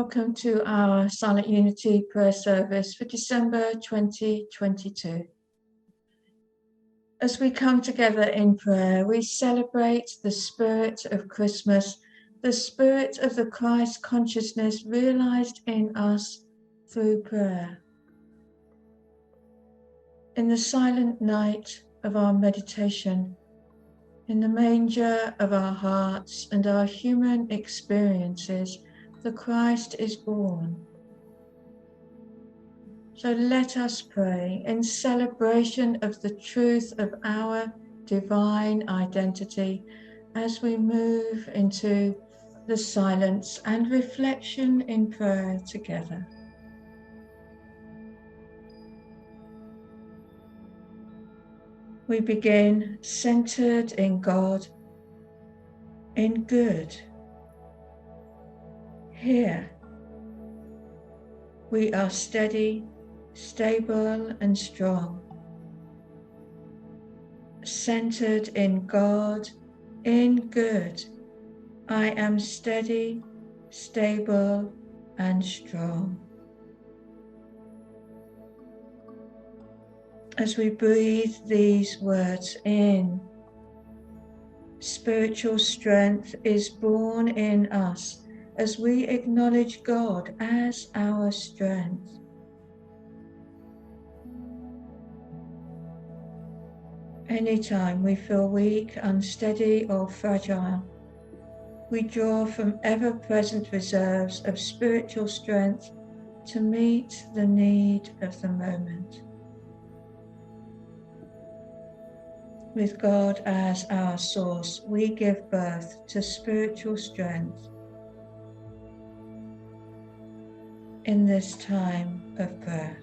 welcome to our Silent Unity prayer service for December 2022. As we come together in prayer, we celebrate the spirit of Christmas, the spirit of the Christ consciousness realized in us through prayer. In the silent night of our meditation, in the manger of our hearts and our human experiences, the Christ is born. So let us pray in celebration of the truth of our divine identity as we move into the silence and reflection in prayer together. We begin centered in God, in good. Here, we are steady, stable, and strong. Centered in God, in good. I am steady, stable, and strong. As we breathe these words in, spiritual strength is born in us as we acknowledge God as our strength. Anytime we feel weak, unsteady, or fragile, we draw from ever-present reserves of spiritual strength to meet the need of the moment. With God as our source, we give birth to spiritual strength in this time of prayer.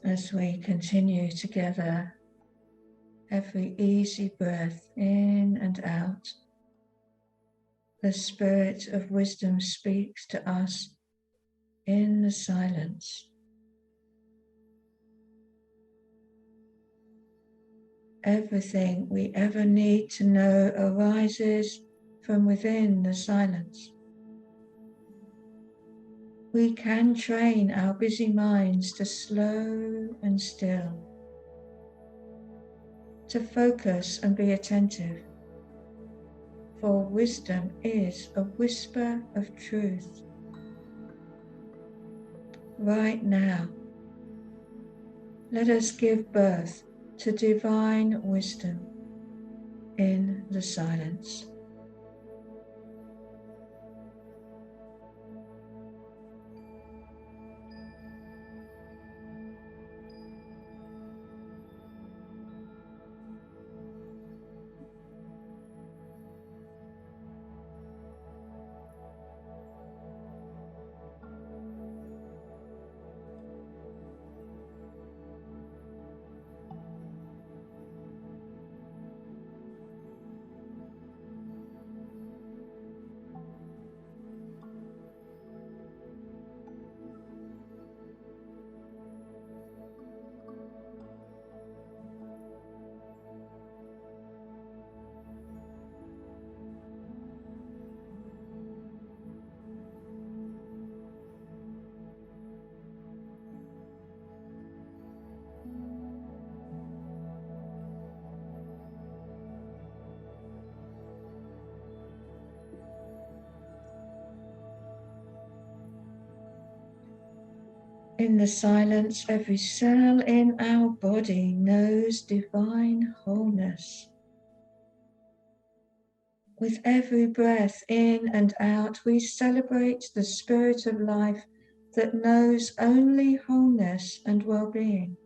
As we continue together, every easy breath in and out, the Spirit of wisdom speaks to us in the silence. Everything we ever need to know arises from within the silence. We can train our busy minds to slow and still, to focus and be attentive, for wisdom is a whisper of truth. Right now, let us give birth to divine wisdom in the silence. In the silence, every cell in our body knows divine wholeness. With every breath in and out, we celebrate the spirit of life that knows only wholeness and well-being.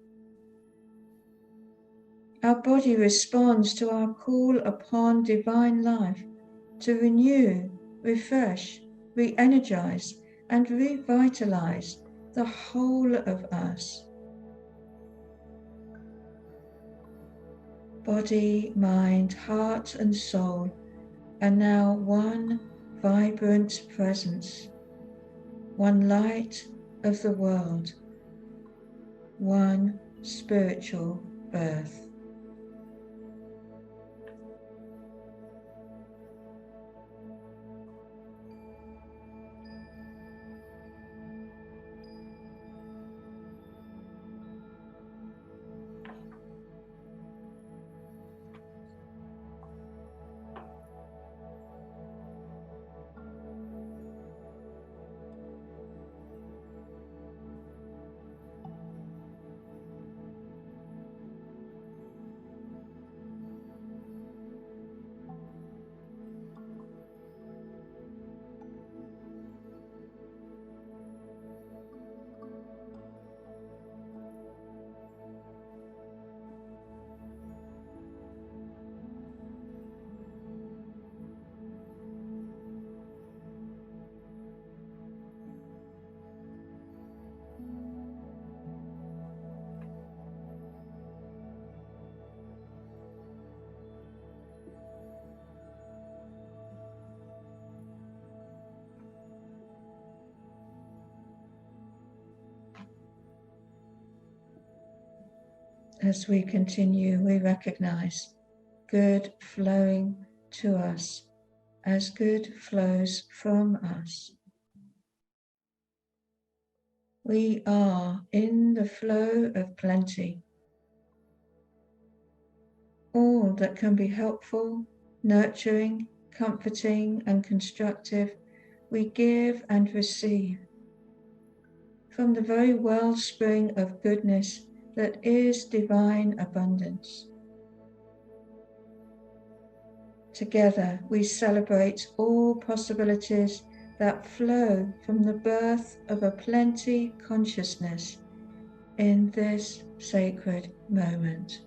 Our body responds to our call upon divine life to renew, refresh, re-energize, and revitalize the whole of us. Body, mind, heart, and soul are now one vibrant presence, one light of the world, one spiritual birth. As we continue, we recognize good flowing to us as good flows from us. We are in the flow of plenty. All that can be helpful, nurturing, comforting, and constructive, we give and receive from the very wellspring of goodness that is divine abundance. Together, we celebrate all possibilities that flow from the birth of a plenty consciousness in this sacred moment.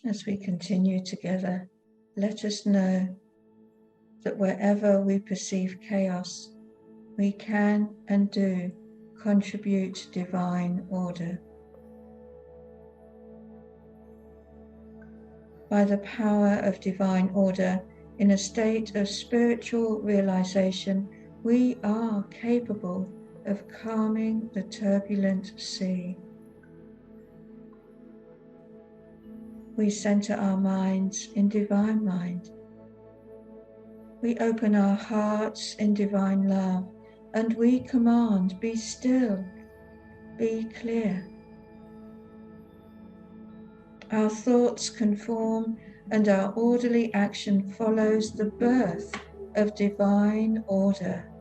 As we continue together, let us know that wherever we perceive chaos, we can and do contribute divine order. By the power of divine order, in a state of spiritual realization, we are capable of calming the turbulent sea. We center our minds in divine mind. We open our hearts in divine love, and we command, be still, be clear. Our thoughts conform, and our orderly action follows the birth of divine order.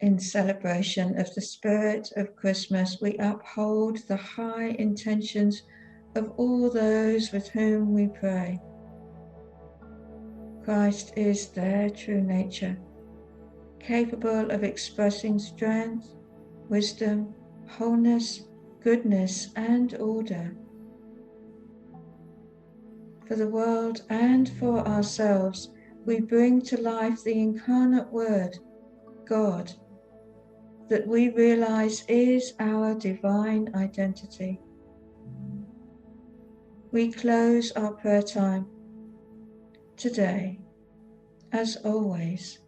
in celebration of the spirit of Christmas, we uphold the high intentions of all those with whom we pray. Christ is their true nature, capable of expressing strength, wisdom, wholeness, goodness, and order. For the world and for ourselves, we bring to life the incarnate Word, God, that we realize is our divine identity. We close our prayer time today, as always,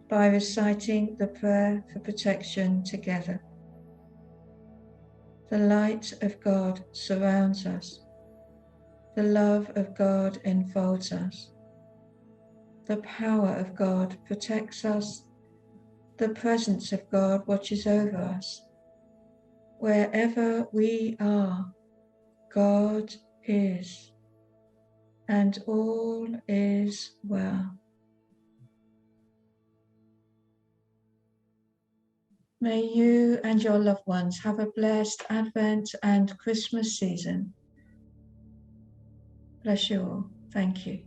by reciting the prayer for protection together. The light of God surrounds us. The love of God enfolds us. The power of God protects us. The presence of God watches over us. Wherever we are, God is, and all is well. May you and your loved ones have a blessed Advent and Christmas season. Bless you all. Thank you.